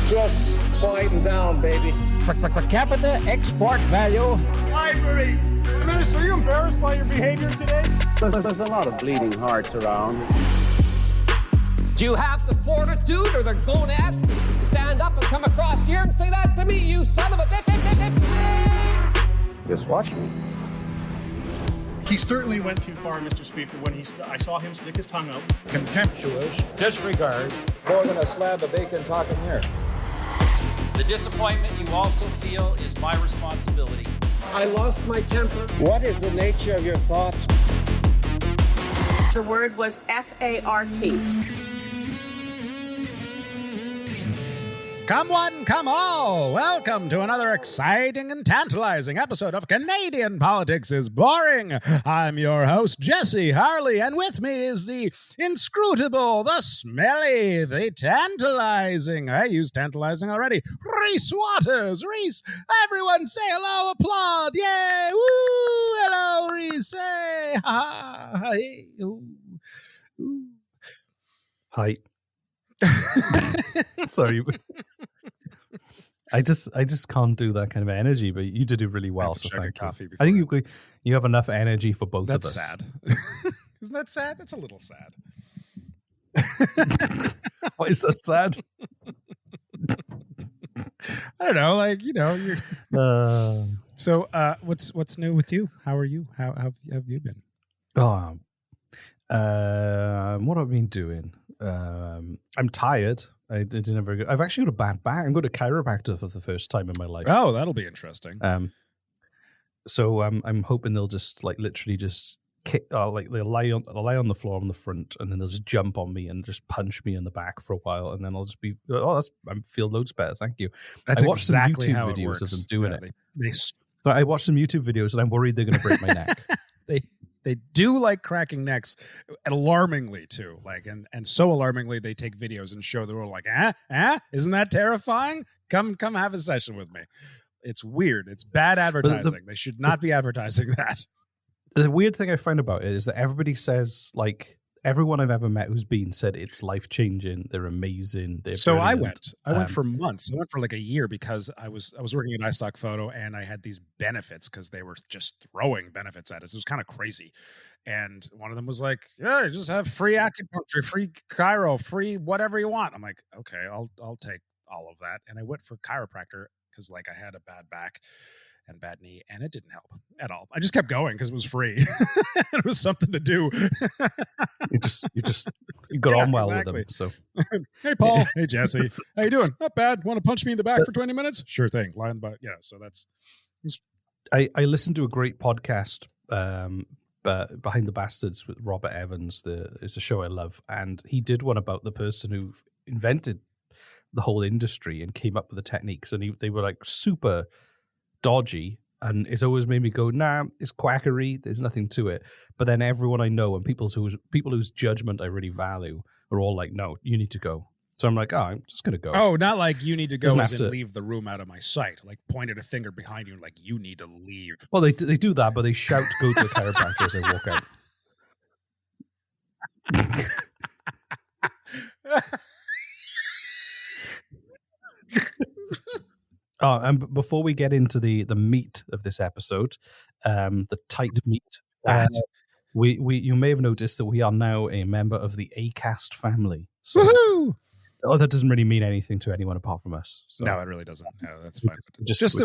Just quieten down, baby. Per capita export value. Library. Minister, are you embarrassed by your behavior today? There's a lot of bleeding hearts around. Do you have the fortitude or the gonads to stand up and come across here and say that to me, you son of a bitch? Just watch me. He certainly went too far, Mr. Speaker, when I saw him stick his tongue out. Contemptuous disregard. More than a slab of bacon talking here. The disappointment you also feel is my responsibility. I lost my temper. What is the nature of your thoughts? The word was F-A-R-T. Come one, come all. Welcome to another exciting and tantalizing episode of Canadian Politics is Boring. I'm your host, Jesse Harley, and with me is the inscrutable, the smelly, the tantalizing, I used tantalizing already, Reese Waters. Reese, everyone say hello, applaud. Yay, woo, hello, Reese. Hey, ha, ha, hey, ooh, ooh. Hi. Sorry. I just can't do that kind of energy, but you did it really well. So thank you. I think you have enough energy for both of us. That's sad. Isn't that sad? That's a little sad. Why is that sad? I don't know. Like, you know, you're So what's new with you? How are you? How have you been? What have I been doing? I'm tired. I did never go. I've actually got a bad back. I'm going to Chiropractor for the first time in my life. Oh, that'll be interesting. So I'm hoping they'll just literally just kick, like they'll lie on the floor on the front, and then they'll just jump on me and just punch me in the back for a while, and then I'll just be, I feel loads better. Thank you. That's I watched exactly some YouTube how videos of them doing it. So I watched some YouTube videos, and I'm worried they're going to break my neck. They do like cracking necks, alarmingly too. Like, and so alarmingly, they take videos and show the world like, isn't that terrifying? Come have a session with me. It's weird. It's bad advertising. They should not be advertising that. The weird thing I find about it is that everybody says, like, everyone I've ever met who's been said it's life-changing, they're amazing, they're brilliant. I went for months. I went for like a year because I was working at iStock Photo, and I had these benefits because they were just throwing benefits at us. It was kind of crazy. And one of them was like, yeah, you just have free acupuncture, free chiro, free whatever you want. I'm like, okay, I'll take all of that. And I went for chiropractor because like I had a bad back and bad knee, and it didn't help at all. I just kept going because it was free. It was something to do. you got on well exactly. With them. So, hey Paul, hey Jesse, how you doing? Not bad. Want to punch me in the back for 20 minutes? Sure thing. Lie in the back. Yeah. So that's. I listened to a great podcast, Behind the Bastards with Robert Evans. It's a show I love, and he did one about the person who invented the whole industry and came up with the techniques, and they were like super dodgy, and it's always made me go, nah, it's quackery, there's nothing to it. But then everyone I know and people whose judgment I really value are all like, no, you need to go. So I'm like, oh, I'm just gonna go. Oh, not like you need to go as in leave the room out of my sight, like pointed a finger behind you and like you need to leave. Well, they do that, but they shout go to a chiropractor as I walk out. And before we get into the meat of this episode, the tight meat, you may have noticed that we are now a member of the Acast family. So, woohoo! That doesn't really mean anything to anyone apart from us. So. No, it really doesn't. No, that's fine.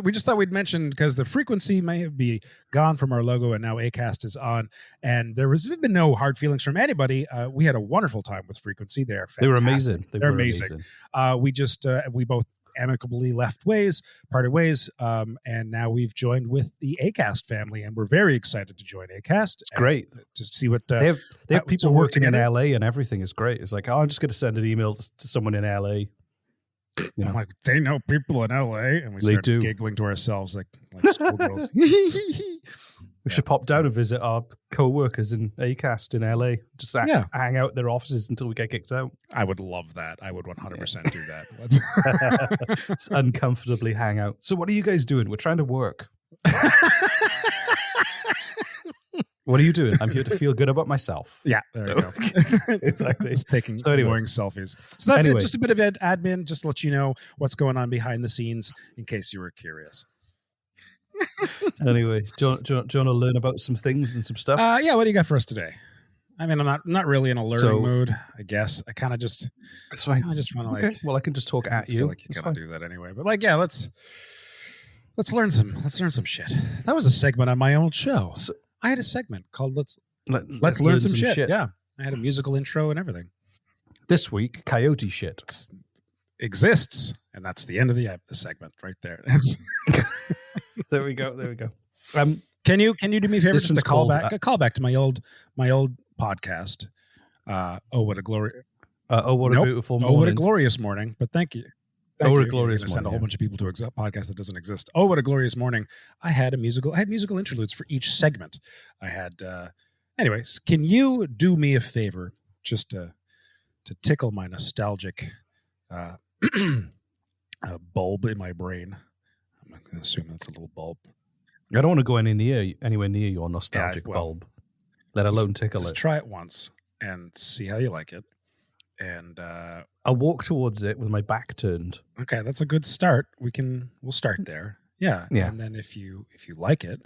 We just thought we'd mention because the frequency may be gone from our logo, and now Acast is on. And there has been no hard feelings from anybody. We had a wonderful time with frequency. They're fantastic. They were amazing. They're amazing. We both amicably parted ways, and now we've joined with the Acast family, and we're very excited to join Acast. It's great to see what they have people working in LA, and everything is great. It's like, I'm just going to send an email to someone in LA. You know, I'm like, they know people in LA, and we start giggling to ourselves like schoolgirls. We should pop down and visit our co-workers in Acast in LA. Just hang out in their offices until we get kicked out. I would love that. I would 100% do that. Just uncomfortably hang out. So what are you guys doing? We're trying to work. What are you doing? I'm here to feel good about myself. Yeah, there you go. Exactly. Just taking anyway. annoying selfies. So that's it. Just a bit of admin, just to let you know what's going on behind the scenes in case you were curious. Anyway, do you want to learn about some things and some stuff? Yeah, what do you got for us today? I mean, I'm not really in a learning mood, I guess. I kind of just... It's fine. I just want to okay. Well, I can just talk at you. I feel like you gotta do that anyway. But like, yeah, let's learn some shit. That was a segment on my old show. So, I had a segment called Let's learn some shit. Yeah. I had a musical intro and everything. This week, coyote shit exists, and that's the end of the segment right there. There we go. Can you do me a favor, just a callback to my old podcast? What a beautiful morning. What a glorious morning. But thank you. What a glorious morning. Send a whole bunch of people to a podcast that doesn't exist. Oh, what a glorious morning. I had musical interludes for each segment. I had anyways, can you do me a favor just to tickle my nostalgic bulb in my brain? I'm going to assume that's a little bulb. I don't want to go anywhere near your nostalgic bulb, let alone tickle it. Just try it once and see how you like it. And I'll walk towards it with my back turned. Okay, that's a good start. We'll start there. Yeah. And then if you like it,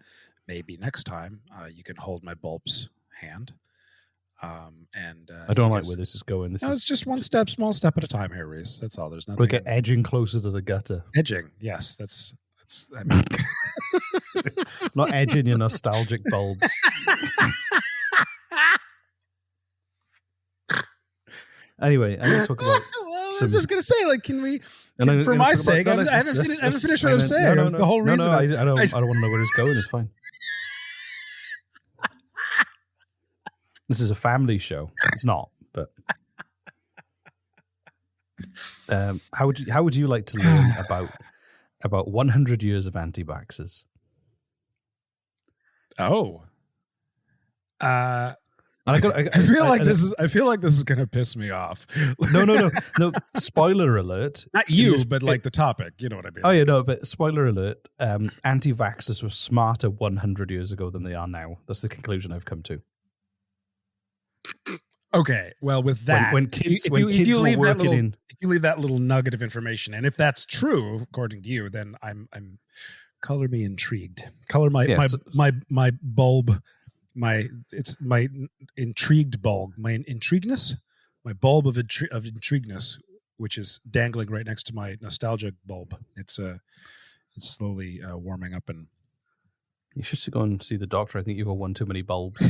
maybe next time you can hold my bulb's hand. I don't like where this is going. It's just small step at a time here, Reese. That's all. There's nothing. We'll get edging closer to the gutter. Edging, yes. That's. I mean, not edging your nostalgic bulbs. Anyway, I'm going to talk about. I was just going to say, like, can we? For my sake, I haven't finished what I'm saying. No, the whole reason. I don't want to know where it's going. It's fine. This is a family show. It's not, but how would you like to learn about 100 years of anti-vaxers? Oh, I feel like this is going to piss me off. No. Spoiler alert. Not you, but like the topic. You know what I mean? Oh yeah, no. But spoiler alert. Anti-vaxxers were smarter 100 years ago than they are now. That's the conclusion I've come to. Okay, well, with that, if you leave that little nugget of information, and if that's true according to you, then I'm color me intrigued. Color my bulb, my intrigued bulb, my intrigueness, my bulb of intrigueness, which is dangling right next to my nostalgic bulb. It's slowly warming up, and you should go and see the doctor. I think you've got one too many bulbs.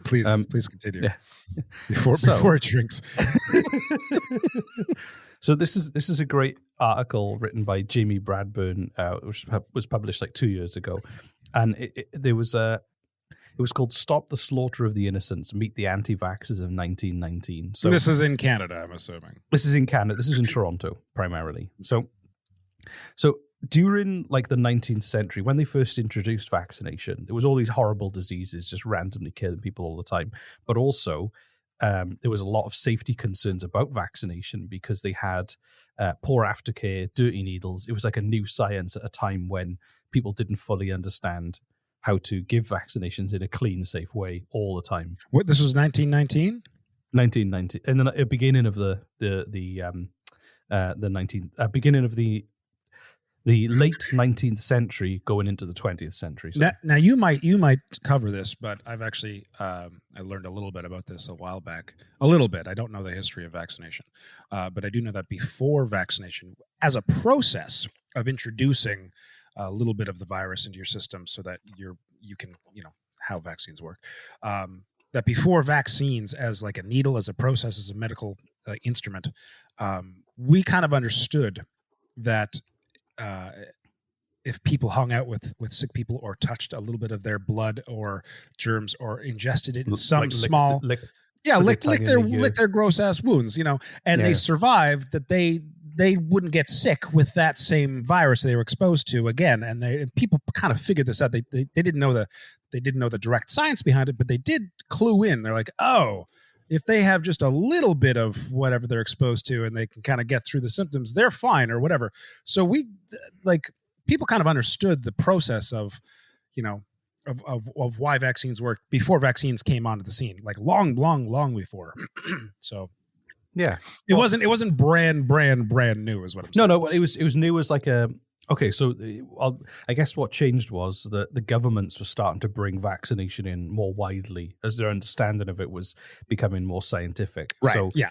Please continue. Yeah. Before it shrinks. So this is a great article written by Jamie Bradburn, which was published like 2 years ago, and it was called "Stop the Slaughter of the Innocents: Meet the Anti-Vaxxers of 1919." So this is in Canada, I'm assuming. This is in Canada. This is in Toronto primarily. So during like the 19th century, when they first introduced vaccination, there was all these horrible diseases just randomly killing people all the time. But also, there was a lot of safety concerns about vaccination because they had poor aftercare, dirty needles. It was like a new science at a time when people didn't fully understand how to give vaccinations in a clean, safe way all the time. What? This was 1919? 1919, and then at the beginning of the beginning of the late 19th century going into the 20th century. So. Now you might cover this, but I've actually I learned a little bit about this a while back. A little bit. I don't know the history of vaccination, but I do know that before vaccination, as a process of introducing a little bit of the virus into your system, so that you can how vaccines work. That before vaccines, as like a needle, as a process, as a medical instrument, we kind of understood that. If people hung out with sick people or touched a little bit of their blood or germs or ingested it in some small, lick their gross ass wounds, and they survived, that they wouldn't get sick with that same virus they were exposed to again. And people kind of figured this out. They didn't know the direct science behind it, but they did clue in. They're like, oh, if they have just a little bit of whatever they're exposed to and they can kind of get through the symptoms, they're fine or whatever. So people kind of understood the process of, of why vaccines work before vaccines came onto the scene, like long before. So yeah, it wasn't brand new, is what I'm saying. No, it was new as like a. Okay, so I guess what changed was that the governments were starting to bring vaccination in more widely as their understanding of it was becoming more scientific. Right. So yeah.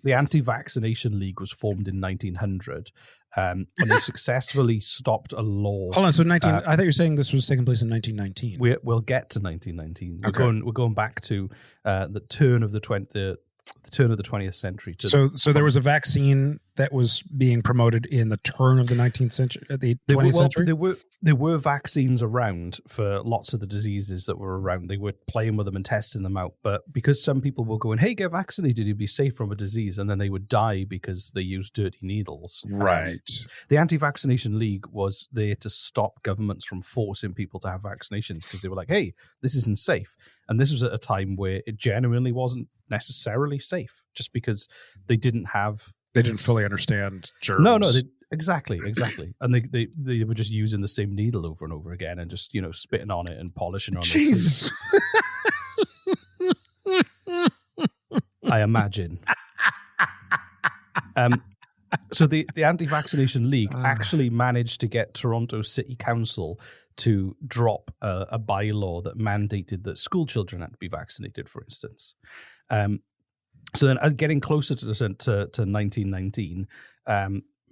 The Anti-Vaccination League was formed in 1900, and they successfully stopped a law. Hold on, so I thought you were saying this was taking place in 1919. We'll get to 1919. Okay. We're going back to the turn of the 20th century. So there was a vaccine that was being promoted in the turn of the 19th century, the 20th century? There were vaccines around for lots of the diseases that were around. They were playing with them and testing them out. But because some people were going, hey, get vaccinated, you'd be safe from a disease, and then they would die because they used dirty needles. Right. The Anti-Vaccination League was there to stop governments from forcing people to have vaccinations because they were like, hey, this isn't safe. And this was at a time where it genuinely wasn't necessarily safe just because they didn't fully understand germs. No, exactly. And they were just using the same needle over and over again and just, spitting on it and polishing on it. Jesus. I imagine. So the Anti-Vaccination League actually managed to get Toronto City Council to drop a bylaw that mandated that school children had to be vaccinated, for instance. So then, getting closer to 1919,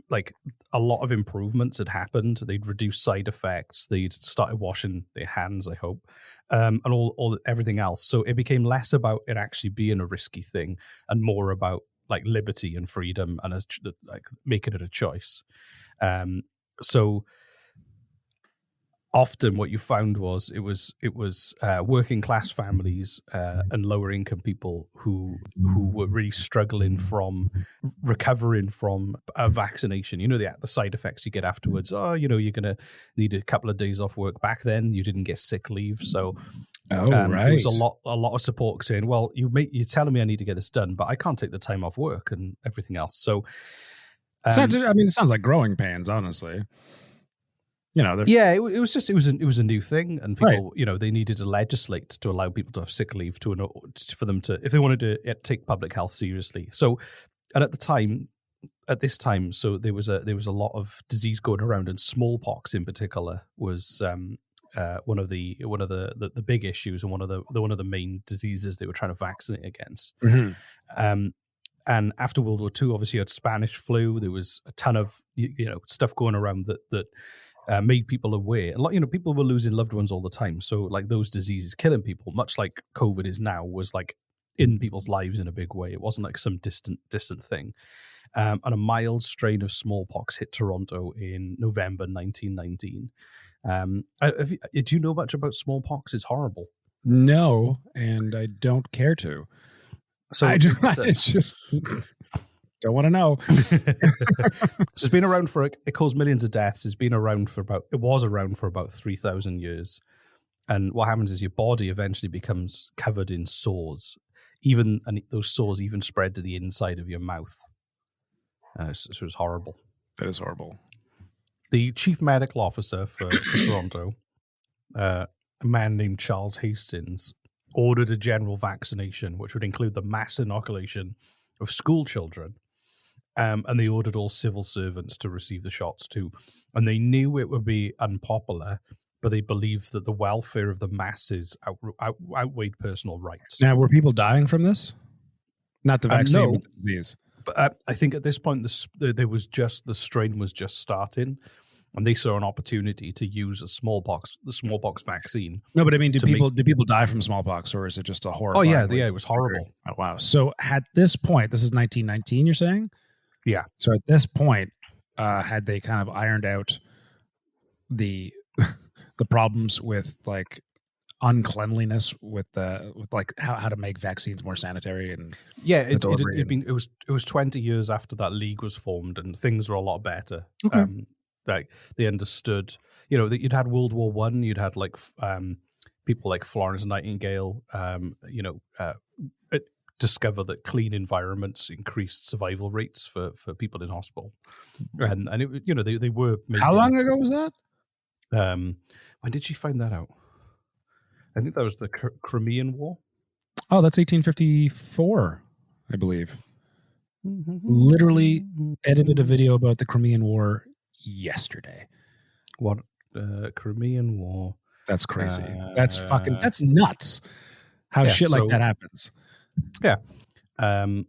like a lot of improvements had happened. They'd reduced side effects. They'd started washing their hands, I hope, and everything else. So it became less about it actually being a risky thing and more about like liberty and freedom and like making it a choice. So often what you found was it was working class families and lower income people who were really struggling from recovering from a vaccination. The side effects you get afterwards. You're going to need a couple of days off work. Back then, you didn't get sick leave, so right. There was a lot of support saying, "Well, you're telling me I need to get this done, but I can't take the time off work and everything else." So, it sounds like growing pains, honestly. It was a new thing, and people, right. They needed to legislate to allow people to have sick leave for them to, if they wanted to take public health seriously. So, and at this time, so there was a lot of disease going around, and smallpox in particular was one of the big issues and one of the main diseases they were trying to vaccinate against. Mm-hmm. And after World War II, obviously you had Spanish flu. There was a ton of stuff going around that made people aware. A lot, people were losing loved ones all the time. So like those diseases killing people, much like COVID is now, was like in people's lives in a big way. It wasn't like some distant thing. And a mild strain of smallpox hit Toronto in November 1919. Do you know much about smallpox? It's horrible. No, and I don't care to. So it's just don't want to know. So it's been around it caused millions of deaths. It was around for about 3,000 years. And what happens is your body eventually becomes covered in sores, and those sores even spread to the inside of your mouth. So it was horrible. That is horrible. The chief medical officer for Toronto, a man named Charles Hastings, ordered a general vaccination, which would include the mass inoculation of school children. And they ordered all civil servants to receive the shots too. And they knew it would be unpopular, but they believed that the welfare of the masses outweighed personal rights. Now, were people dying from this? Not the vaccine, but the disease. But I think at this point, the strain was just starting, and they saw an opportunity to use the smallpox vaccine. No, but I mean, did people die from smallpox, or is it just a horrifying? Oh yeah, it was horrible. Oh, wow. So at this point, this is 1919, you're saying? Yeah. So at this point, had they kind of ironed out the problems with like uncleanliness with like how to make vaccines more sanitary and it was 20 years after that league was formed, and things were a lot better. Okay. Like they understood, that you'd had World War I, you'd had like people like Florence Nightingale, discover that clean environments increased survival rates for people in hospital, and it, they were. How long ago was that? When did she find that out? I think that was the Crimean War. Oh, that's 1854, I believe. Literally edited a video about the Crimean War yesterday. What? Crimean War. That's crazy. That's nuts. How shit like that happens. Yeah.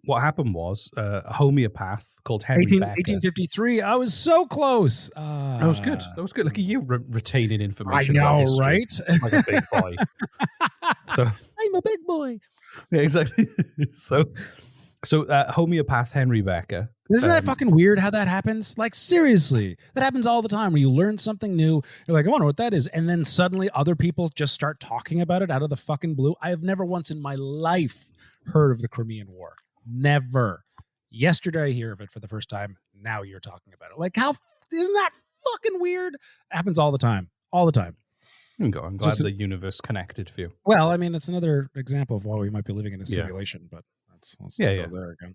What happened was a homeopath called Henry Becker. 1853. I was so close. That was good. That was good. Look at you retaining information. I know, about history. right? Like a big boy. So I'm a big boy. Yeah, exactly. So homeopath Henry Becker. Isn't that fucking weird how that happens? Like, seriously, that happens all the time where you learn something new. You're like, I wonder what that is. And then suddenly other people just start talking about it out of the fucking blue. I have never once in my life heard of the Crimean War. Never. Yesterday I hear of it for the first time. Now you're talking about it. Like, isn't that fucking weird? It happens all the time. All the time. I'm glad the universe connected for you. Well, I mean, it's another example of why we might be living in a simulation, but let's go there again.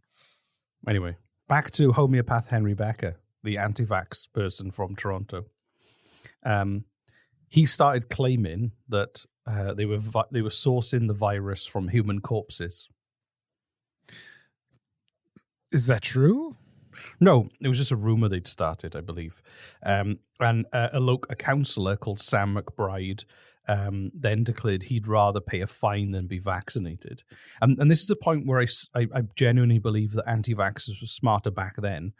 Anyway, back to homeopath Henry Becker, the anti-vax person from Toronto. He started claiming that they were sourcing the virus from human corpses. Is that true? No, it was just a rumor they'd started, I believe. And a councillor called Sam McBride then declared he'd rather pay a fine than be vaccinated. And this is the point where I genuinely believe that anti-vaxxers were smarter back then.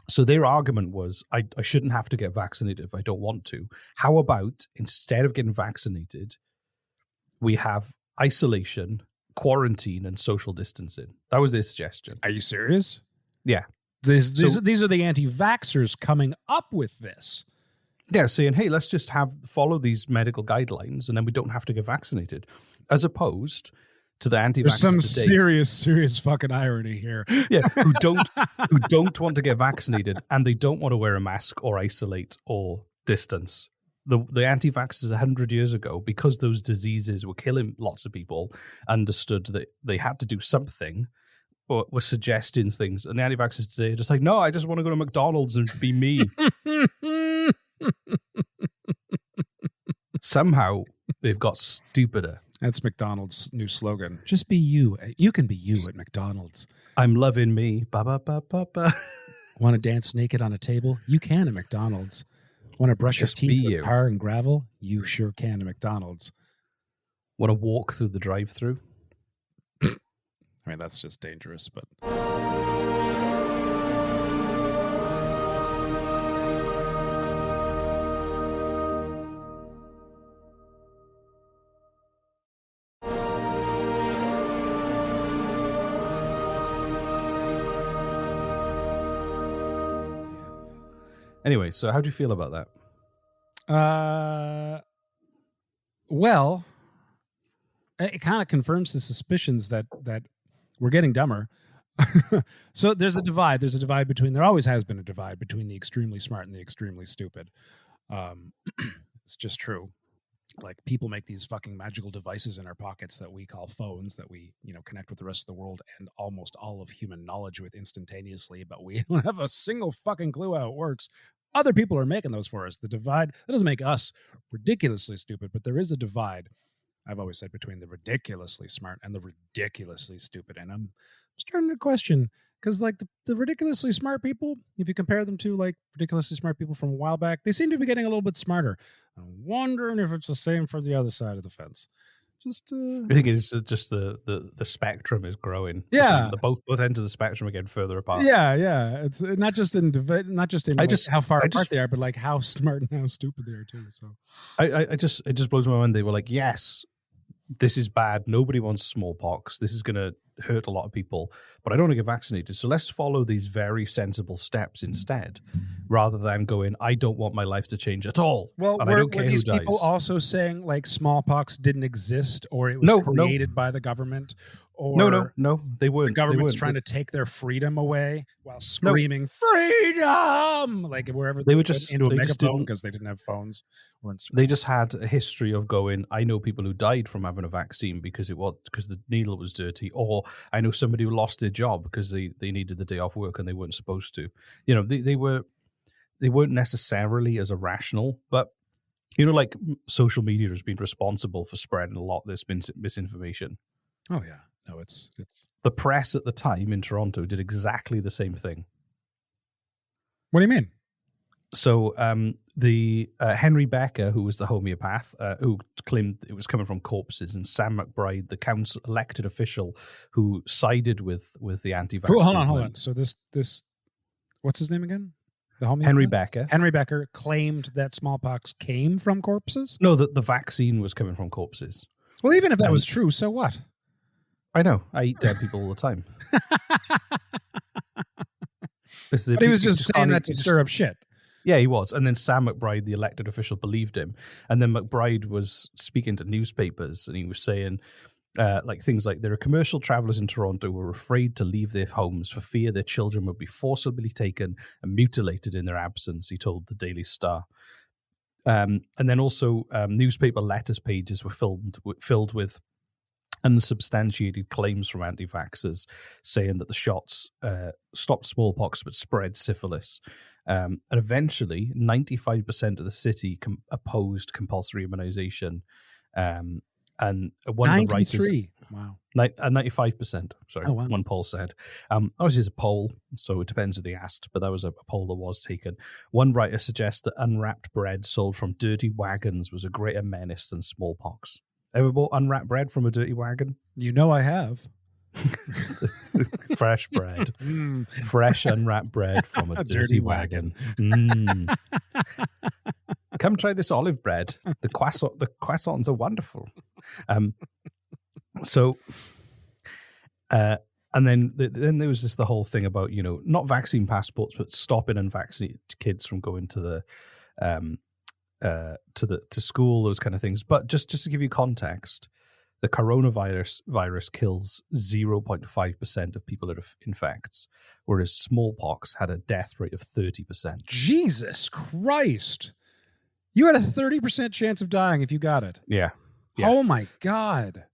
So their argument was, I shouldn't have to get vaccinated if I don't want to. How about, instead of getting vaccinated, we have isolation, quarantine, and social distancing? That was their suggestion. Are you serious? Yeah. These are the anti-vaxxers coming up with this. Yeah, saying, hey, let's just follow these medical guidelines and then we don't have to get vaccinated. As opposed to the anti-vaxxers There's some serious fucking irony here. Yeah, who don't want to get vaccinated and they don't want to wear a mask or isolate or distance. The anti-vaxxers 100 years ago, because those diseases were killing lots of people, understood that they had to do something, or were suggesting things. And the anti-vaxxers today are just like, no, I just want to go to McDonald's and be me. Somehow they've got stupider. That's McDonald's new slogan. Just be you. You can be you at McDonald's. I'm loving me. Ba ba ba ba ba. Want to dance naked on a table? You can at McDonald's. Want to brush your teeth with tar and gravel? You sure can at McDonald's. Want to walk through the drive-thru? I mean, that's just dangerous, but... Anyway, so how do you feel about that? Well, it kind of confirms the suspicions that we're getting dumber. So there's a divide. There always has been a divide between the extremely smart and the extremely stupid. It's just true. Like, people make these fucking magical devices in our pockets that we call phones that we, connect with the rest of the world and almost all of human knowledge with instantaneously, but we don't have a single fucking clue how it works. Other people are making those for us. The divide, that doesn't make us ridiculously stupid, but there is a divide, I've always said, between the ridiculously smart and the ridiculously stupid. And I'm starting to question, because like the ridiculously smart people, if you compare them to like ridiculously smart people from a while back, they seem to be getting a little bit smarter. I'm wondering if it's the same for the other side of the fence. I think it's just the spectrum is growing. Yeah, both ends of the spectrum are getting further apart. Yeah. It's not just in how far apart they are, but like how smart and how stupid they are too. So it just blows my mind. They were like, yes, this is bad. Nobody wants smallpox. This is going to hurt a lot of people, but I don't want to get vaccinated. So let's follow these very sensible steps instead, rather than going, I don't want my life to change at all. Well, and I don't care were these who people dies. also saying like smallpox didn't exist, or it was created by the government? Or no, they weren't. The government's trying to take their freedom away while screaming freedom, like wherever they were just into a megaphone because they didn't have phones or instruments. They just had a history of going, I know people who died from having a vaccine because the needle was dirty, or I know somebody who lost their job because they needed the day off work and they weren't supposed to. They weren't necessarily as irrational, but like social media has been responsible for spreading a lot of this misinformation. Oh yeah, no, it's the press at the time in Toronto did exactly the same thing. What do you mean? So the Henry Becker, who was the homeopath, who claimed it was coming from corpses, and Sam McBride, the council elected official who sided with the anti-vax. Hold on. So this what's his name again? The homeopath? Henry Becker. Henry Becker claimed that smallpox came from corpses? No, that the vaccine was coming from corpses. Well, even if that was true, so what? I know. I eat dead people all the time. But he was just saying that to stir up shit. Yeah, he was. And then Sam McBride, the elected official, believed him. And then McBride was speaking to newspapers, and he was saying things like, there are commercial travelers in Toronto who are afraid to leave their homes for fear their children would be forcibly taken and mutilated in their absence, he told the Daily Star. And then also newspaper letters pages were filled with unsubstantiated claims from anti-vaxxers saying that the shots stopped smallpox but spread syphilis. And eventually, 95% of the city opposed compulsory immunization. And one 93. Of the writers... Wow. 95%, sorry, oh, wow. One poll said. Obviously, it's a poll, so it depends who they asked, but that was a poll that was taken. One writer suggests that unwrapped bread sold from dirty wagons was a greater menace than smallpox. Ever bought unwrapped bread from a dirty wagon? You know I have. Fresh bread. Fresh unwrapped bread from a dirty wagon. Come try this olive bread. The croissants are wonderful. And then there was the whole thing about, not vaccine passports, but stopping unvaccinated kids from going to to school, those kind of things. But just to give you context, the coronavirus kills 0.5% of people it infects, whereas smallpox had a death rate of 30%. Jesus Christ. You had a 30% chance of dying if you got it. Yeah. Oh my God.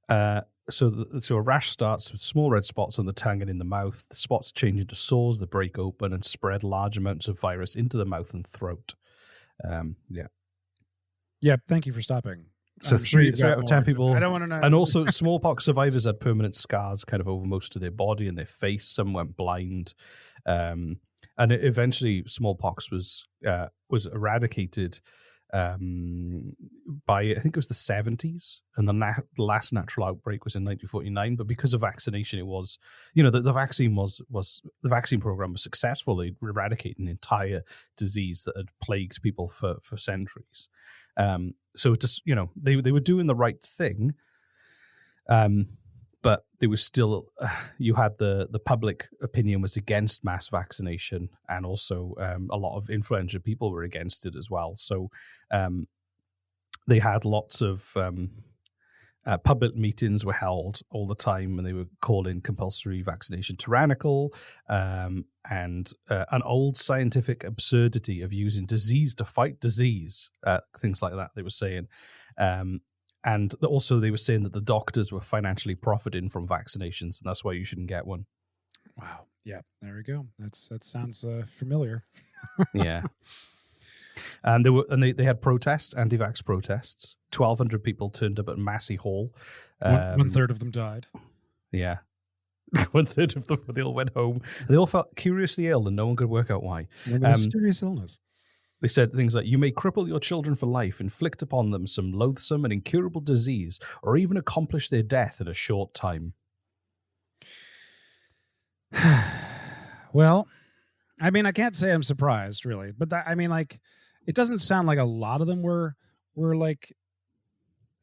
So a rash starts with small red spots on the tongue and in the mouth. The spots change into sores that break open and spread large amounts of virus into the mouth and throat. Yeah, thank you for stopping. So 3 out of 10 people. I don't want to know. And also, smallpox survivors had permanent scars kind of over most of their body and their face. Some went blind. And eventually, smallpox was eradicated by, I think it was the 70s. And the last natural outbreak was in 1949. But because of vaccination, it was, the vaccine program was successful. They eradicated an entire disease that had plagued people for centuries. So it just, they were doing the right thing, but there was still, you had the public opinion was against mass vaccination, and also a lot of influential people were against it as well. So they had lots of public meetings were held all the time, and they were calling compulsory vaccination tyrannical, and an old scientific absurdity of using disease to fight disease, things like that they were saying. And also they were saying that the doctors were financially profiting from vaccinations, and that's why you shouldn't get one. Wow. Yeah, there we go. That sounds familiar. Yeah. And they had protests, anti-vax protests. 1,200 people turned up at Massey Hall. 1/3 of them died. Yeah. 1/3 of them, they all went home. They all felt curiously ill, and no one could work out why. Mysterious illness. They said things like, you may cripple your children for life, inflict upon them some loathsome and incurable disease, or even accomplish their death in a short time. Well, I mean, I can't say I'm surprised, really. But it doesn't sound like a lot of them were like,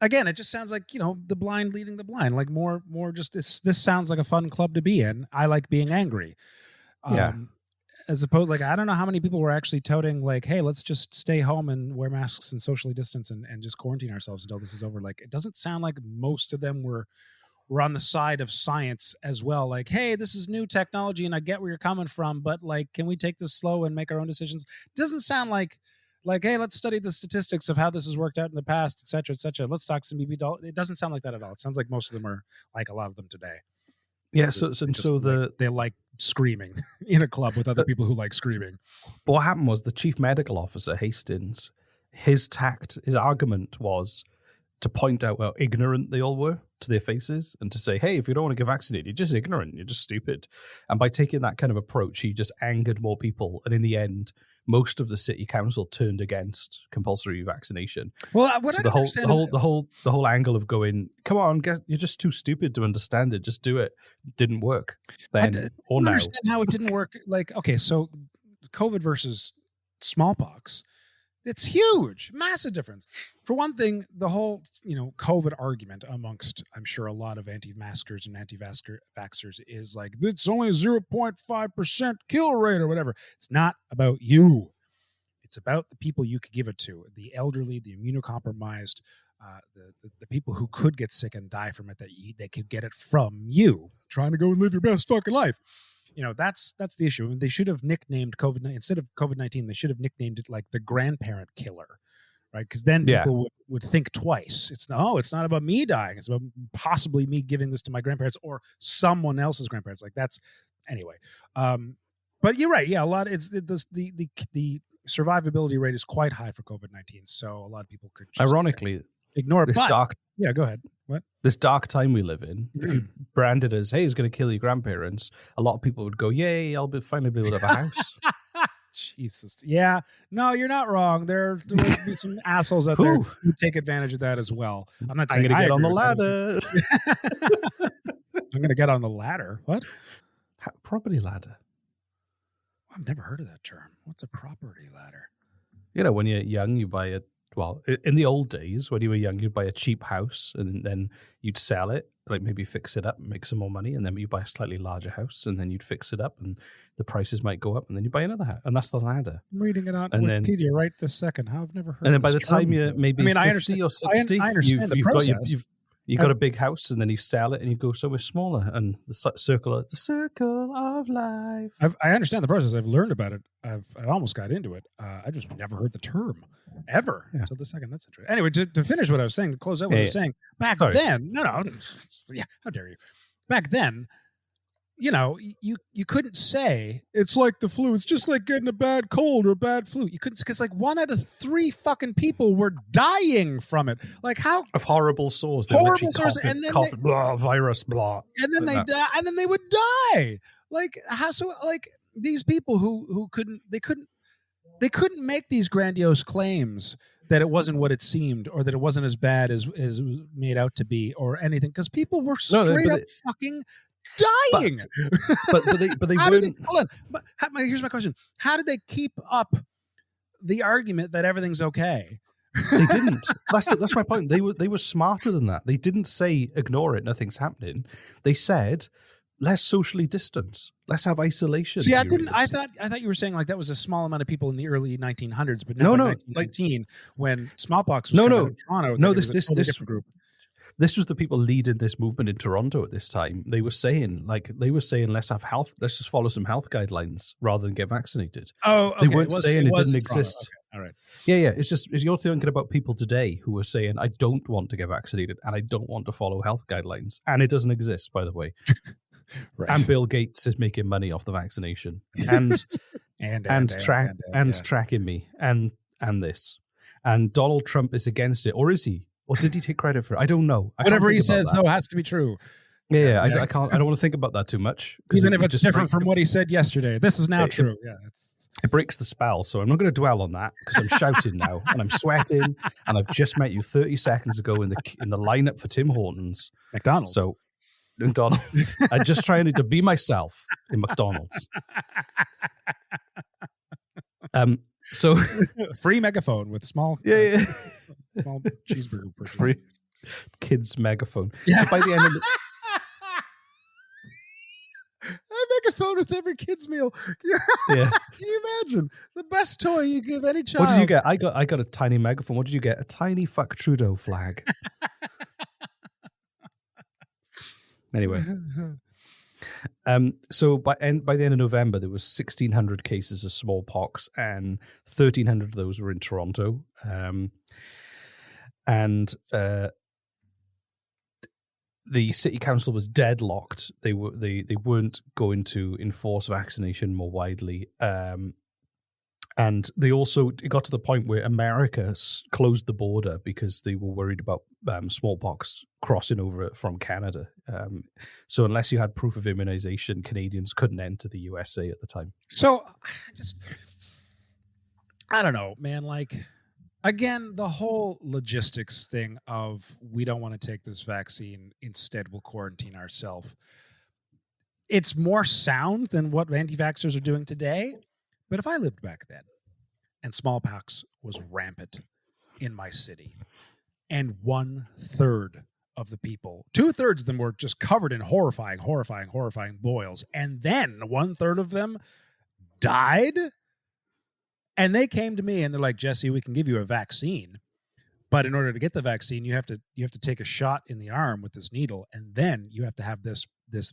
again, it just sounds like, the blind leading the blind, like more just this sounds like a fun club to be in. I like being angry. Yeah. As opposed, I don't know how many people were actually touting like, hey, let's just stay home and wear masks and socially distance and just quarantine ourselves until this is over. Like, it doesn't sound like most of them were on the side of science as well. Like, hey, this is new technology and I get where you're coming from, but can we take this slow and make our own decisions? It doesn't sound like, hey, let's study the statistics of how this has worked out in the past, et cetera, et cetera. Let's talk some BB doll. It doesn't sound like that at all. It sounds like most of them are like a lot of them today. Yeah, they like screaming in a club with other people who like screaming. But what happened was the chief medical officer, Hastings, his argument was to point out how ignorant they all were to their faces and to say, hey, if you don't want to get vaccinated, you're just ignorant, you're just stupid. And by taking that kind of approach, he just angered more people. And in the end, most of the city council turned against compulsory vaccination. Well, so the whole angle of going, come on, you're just too stupid to understand it, just do it, didn't work then or now. I understand how it didn't work. Like, okay, so COVID versus smallpox, it's huge, massive difference. For one thing, the whole, COVID argument amongst, I'm sure, a lot of anti-maskers and anti-vaxxers is like, it's only a 0.5% kill rate or whatever. It's not about you. It's about the people you could give it to, the elderly, the immunocompromised, the people who could get sick and die from it, that they could get it from you, trying to go and live your best fucking life. That's the issue. I mean, they should have nicknamed COVID-19, instead of COVID-19, they should have nicknamed it like the grandparent killer, right? Because then people would think twice. It's not about me dying. It's about possibly me giving this to my grandparents or someone else's grandparents. Like that's anyway. But you're right. Yeah, a lot. The survivability rate is quite high for COVID-19, so a lot of people could just ironically ignore it. Yeah, go ahead. What? This dark time we live in, if you brand it as, hey, it's going to kill your grandparents, a lot of people would go, yay, I'll finally be able to have a house. Jesus. Yeah. No, you're not wrong. There will be some assholes out there who take advantage of that as well. I'm not saying I'm going to get on the ladder. I'm going to get on the ladder. What? Property ladder. I've never heard of that term. What's a property ladder? When you're young, you buy in the old days, when you were young, you'd buy a cheap house and then you'd sell it, like maybe fix it up and make some more money. And then you buy a slightly larger house and then you'd fix it up and the prices might go up. And then you buy another house. And that's the ladder. I'm reading it on Wikipedia right this second. How I've never heard of And then by the time you're maybe 50 or 60, I understand the process. You've got a big house and then you sell it and you go somewhere smaller. And the circle of life. I understand the process. I've learned about it. I almost got into it. I just never heard the term ever until the second. That's interesting. Anyway, to finish what I was saying, to close out what I was saying, back then, how dare you? Back then, you couldn't say it's like the flu. It's just like getting a bad cold or a bad flu. You couldn't, because like 1 out of 3 fucking people were dying from it. Like how of horrible sores, and then virus, blah, and then they die, and then they would die. Like how so? Like these people who couldn't make these grandiose claims that it wasn't what it seemed or that it wasn't as bad as it was made out to be or anything, because people were straight up fucking dying. But they wouldn't. Hold on. But here's my question: how did they keep up the argument that everything's okay? They didn't. That's my point. They were smarter than that. They didn't say ignore it, nothing's happening. They said let's socially distance. Let's have isolation. See, I thought you were saying like that was a small amount of people in the early 1900s, but now 1919 when smallpox was in Toronto. No, this different group. This was the people leading this movement in Toronto at this time. They were saying let's just follow some health guidelines rather than get vaccinated. Oh, okay. They weren't saying it didn't exist. Okay. All right. Yeah. It's you're thinking about people today who are saying, I don't want to get vaccinated and I don't want to follow health guidelines. And it doesn't exist, by the way. Right. And Bill Gates is making money off the vaccination and tracking me and this. And Donald Trump is against it, or is he? Or did he take credit for it? I don't know. Whatever he says, though, has to be true. Yeah. I don't want to think about that too much. Even if it's different from what he said yesterday. This is now true. It breaks the spell, so I'm not going to dwell on that because I'm shouting now and I'm sweating and I've just met you 30 seconds ago in the lineup for Tim Hortons. McDonald's. So McDonald's. I'm just trying to be myself in McDonald's. So free megaphone with small small cheeseburger purchase. Free kids megaphone. Yeah. So by the end of a megaphone with every kid's meal. Yeah. Can you imagine the best toy you give any child? What did you get? I got a tiny megaphone. What did you get? A tiny fuck Trudeau flag. Anyway, so by the end of November, there was 1,600 cases of smallpox, and 1,300 of those were in Toronto. The city council was deadlocked. They weren't going to enforce vaccination more widely, And they also, it got to the point where America closed the border because they were worried about smallpox crossing over from Canada. So unless you had proof of immunization, Canadians couldn't enter the USA at the time. So I don't know, man. Like, again, the whole logistics thing of we don't want to take this vaccine, instead we'll quarantine ourselves. It's more sound than what anti-vaxxers are doing today. But if I lived back then and smallpox was rampant in my city and 1/3 of the people, 2/3 of them were just covered in horrifying boils, and then 1/3 of them died, and they came to me and they're like, Jesse, we can give you a vaccine, but in order to get the vaccine, you have to take a shot in the arm with this needle, and then you have to have this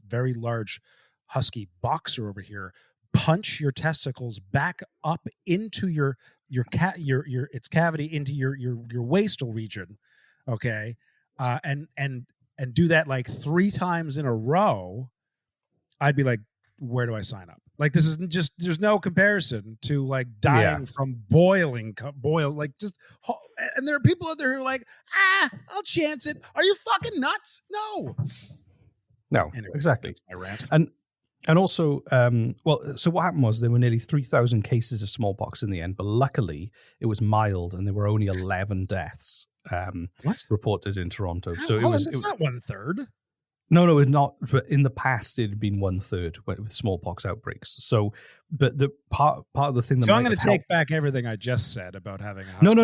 very large husky boxer over here punch your testicles back up into your its cavity into your wastal region, okay, and do that like 3 times in a row. I'd be like, where do I sign up? Like, this isn't just, there's no comparison to like dying from boil, like just, and there are people out there who are like, I'll chance it. Are you fucking nuts? No, anyway, exactly. That's my rant. And also, so what happened was there were nearly 3,000 cases of smallpox in the end, but luckily it was mild and there were only 11 deaths reported in Toronto. So it was not 1/3. No, it's not. But in the past, it had been 1/3 with smallpox outbreaks. So, but the part of the thing that I'm going to take back everything I just said about having a no.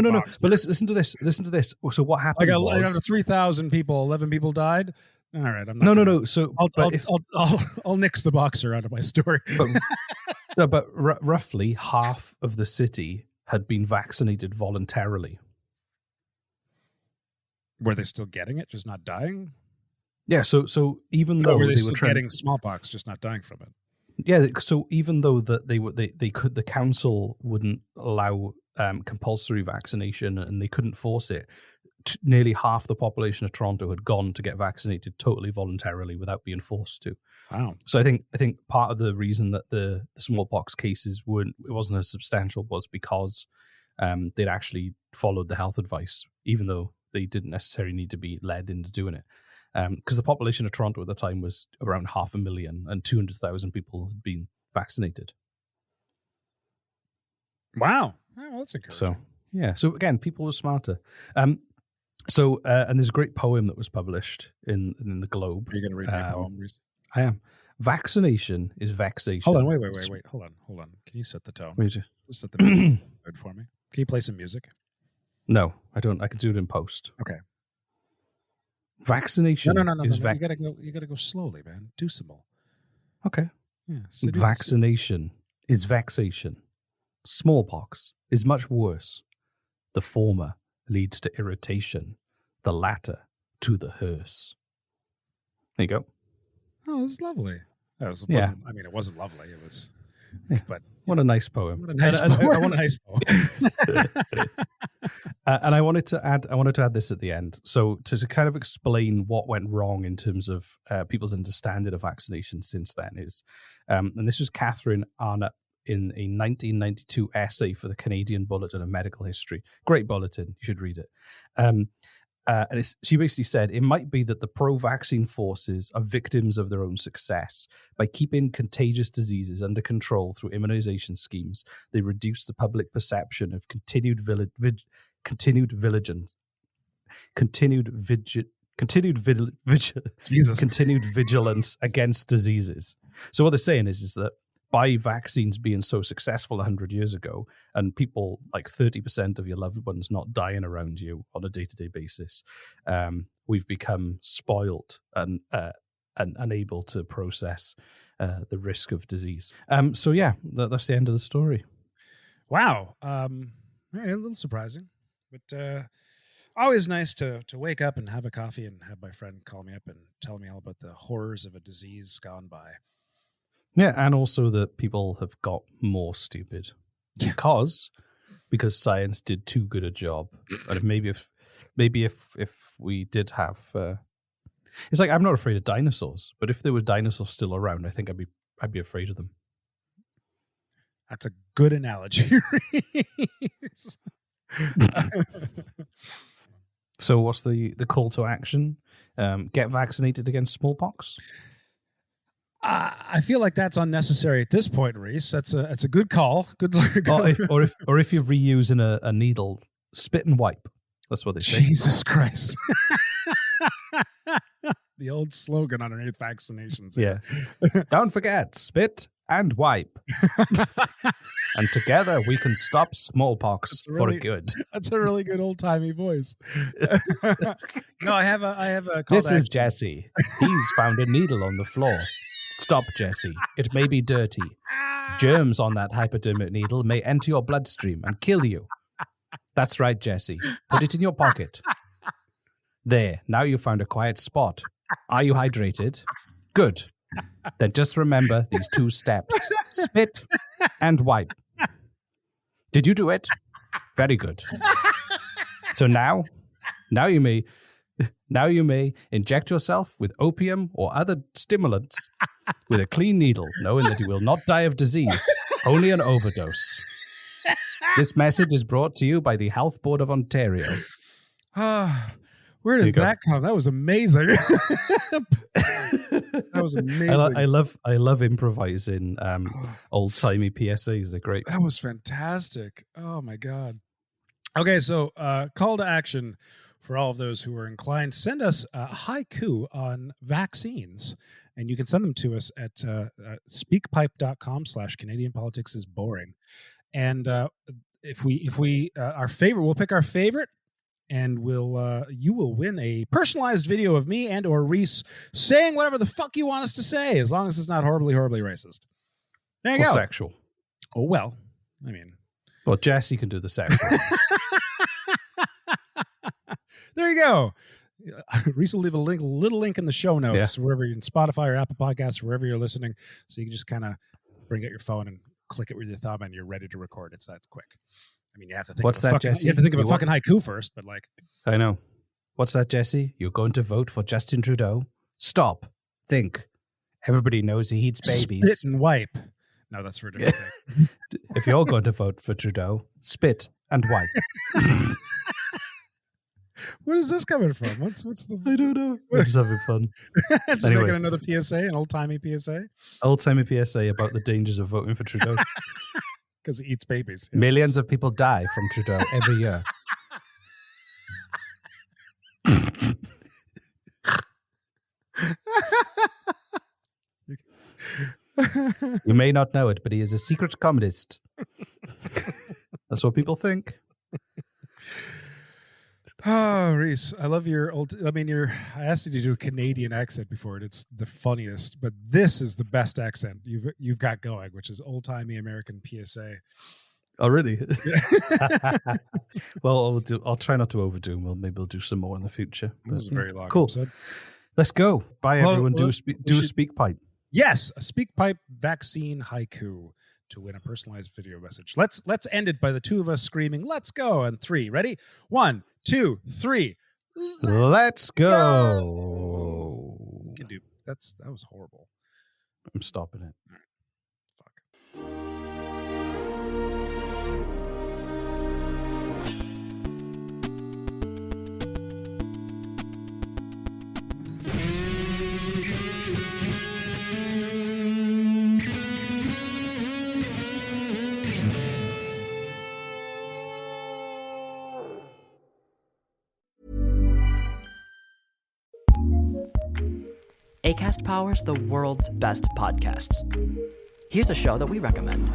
But listen to this. Listen to this. So what happened? Like out of 3,000 people, 11 people died. All right, I'm not. No. So I'll nix the boxer out of my story. But roughly half of the city had been vaccinated voluntarily. Were they still getting it, just not dying? Yeah. So even though were they still getting smallpox, just not dying from it? Yeah. So even though that they could, the council wouldn't allow compulsory vaccination and they couldn't force it. Nearly half the population of Toronto had gone to get vaccinated totally voluntarily without being forced to. Wow. So I think part of the reason that the smallpox cases wasn't as substantial was because they'd actually followed the health advice, even though they didn't necessarily need to be led into doing it. Because the population of Toronto at the time was around 500,000 and 200,000 people had been vaccinated. Wow. Well, that's encouraging. So again, people were smarter. And there's a great poem that was published in the Globe. Are you going to read my poem, Reese? I am. Vaccination is vexation. Hold on, wait. Hold on. Can you set the tone? Just set the tone for me. Can you play some music? No, I don't. I can do it in post. Okay. Vaccination. No. You gotta go slowly, man. Do some more. Okay. Yeah. Vaccination is vexation. Smallpox is much worse. The former leads to irritation, the latter to the hearse. There you go. Oh, it was lovely. It wasn't lovely. It was, but what a nice poem. What a nice poem. And I wanted to add this at the end. So to kind of explain what went wrong in terms of people's understanding of vaccination since then is, and this was Catherine Arnott in a 1992 essay for the Canadian Bulletin of Medical History. Great bulletin. You should read it. And she basically said, it might be that the pro-vaccine forces are victims of their own success. By keeping contagious diseases under control through immunization schemes, they reduce the public perception of continued vigilance against diseases. So what they're saying is that by vaccines being so successful 100 years ago, and people like 30% of your loved ones not dying around you on a day-to-day basis, we've become spoiled and unable to process the risk of disease. That's the end of the story. Wow. A little surprising, but always nice to wake up and have a coffee and have my friend call me up and tell me all about the horrors of a disease gone by. Yeah, and also that people have got more stupid because science did too good a job. And maybe if we did have, it's like I'm not afraid of dinosaurs, but if there were dinosaurs still around, I think I'd be afraid of them. That's a good analogy. So what's the call to action? Get vaccinated against smallpox? I feel like that's unnecessary at this point, Reese. That's a good call. Good. Or if you're reusing a needle, spit and wipe. That's what they say. Jesus Christ. The old slogan underneath vaccinations. Yeah. Don't forget, spit and wipe. And together we can stop smallpox for good. That's a really good old timey voice. No, I have a call This is Jesse. He's found a needle on the floor. Stop, Jesse. It may be dirty. Germs on that hypodermic needle may enter your bloodstream and kill you. That's right, Jesse. Put it in your pocket. There. Now you found a quiet spot. Are you hydrated? Good. Then just remember these 2 steps. Spit and wipe. Did you do it? Very good. So now you may inject yourself with opium or other stimulants with a clean needle, knowing that you will not die of disease, only an overdose. This message is brought to you by the Health Board of Ontario. Where did that come? That was amazing. That was amazing. I love improvising old timey PSAs. They're great. That was fantastic. Oh my God. Okay, so call to action for all of those who are inclined. Send us a haiku on vaccines, and you can send them to us at speakpipe.com/Canadian politics is boring. And if we our favorite, we'll pick our favorite. And you will win a personalized video of me and or Reese saying whatever the fuck you want us to say, as long as it's not horribly, horribly racist. There you go. Sexual. Oh, well, I mean. Well, Jesse can do the sexual. There you go. Reese will leave a little link in the show notes, wherever you're in Spotify or Apple Podcasts, wherever you're listening. So you can just kind of bring out your phone and click it with your thumb and you're ready to record. It's that quick. I mean, you have to think. What's that, Jesse? You have to think of a fucking haiku first, but like. I know. What's that, Jesse? You're going to vote for Justin Trudeau? Stop. Think. Everybody knows he eats babies. Spit and wipe. No, that's for a different thing. If you're going to vote for Trudeau, spit and wipe. What is this coming from? What's the? I don't know. We're just having fun. Just making another PSA, an old timey PSA. Old timey PSA about the dangers of voting for Trudeau. Because he eats babies. Yeah. Millions of people die from Trudeau every year. You may not know it, but he is a secret communist. That's what people think. Oh, Reese, I love your old. I mean, I asked you to do a Canadian accent before, and it's the funniest. But this is the best accent you've got going, which is old timey American PSA. Oh, really? Well, I'll try not to overdo them. Maybe we'll do some more in the future. This is a very long episode. Let's go. Bye, everyone. Do a speak pipe. Yes, a speak pipe vaccine haiku to win a personalized video message. Let's end it by the 2 of us screaming, "Let's go!" and 3. Ready? 1, 2, 3. Let's go. We can do that. Was horrible. I'm stopping it. All right. Fuck. Acast powers the world's best podcasts. Here's a show that we recommend.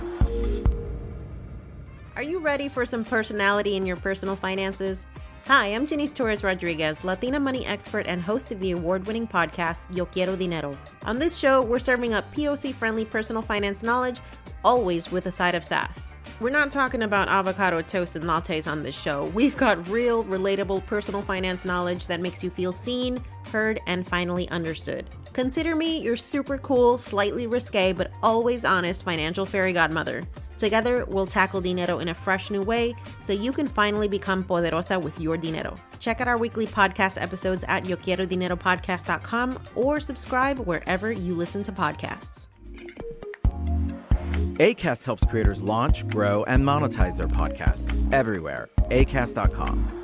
Are you ready for some personality in your personal finances? Hi, I'm Janice Torres-Rodriguez, Latina money expert and host of the award-winning podcast, Yo Quiero Dinero. On this show, we're serving up POC-friendly personal finance knowledge, always with a side of sass. We're not talking about avocado toast and lattes on this show. We've got real, relatable personal finance knowledge that makes you feel seen, heard, and finally understood. Consider me your super cool, slightly risque, but always honest financial fairy godmother. Together, we'll tackle dinero in a fresh new way so you can finally become poderosa with your dinero. Check out our weekly podcast episodes at yoquierodineropodcast.com or subscribe wherever you listen to podcasts. Acast helps creators launch, grow, and monetize their podcasts everywhere. Acast.com.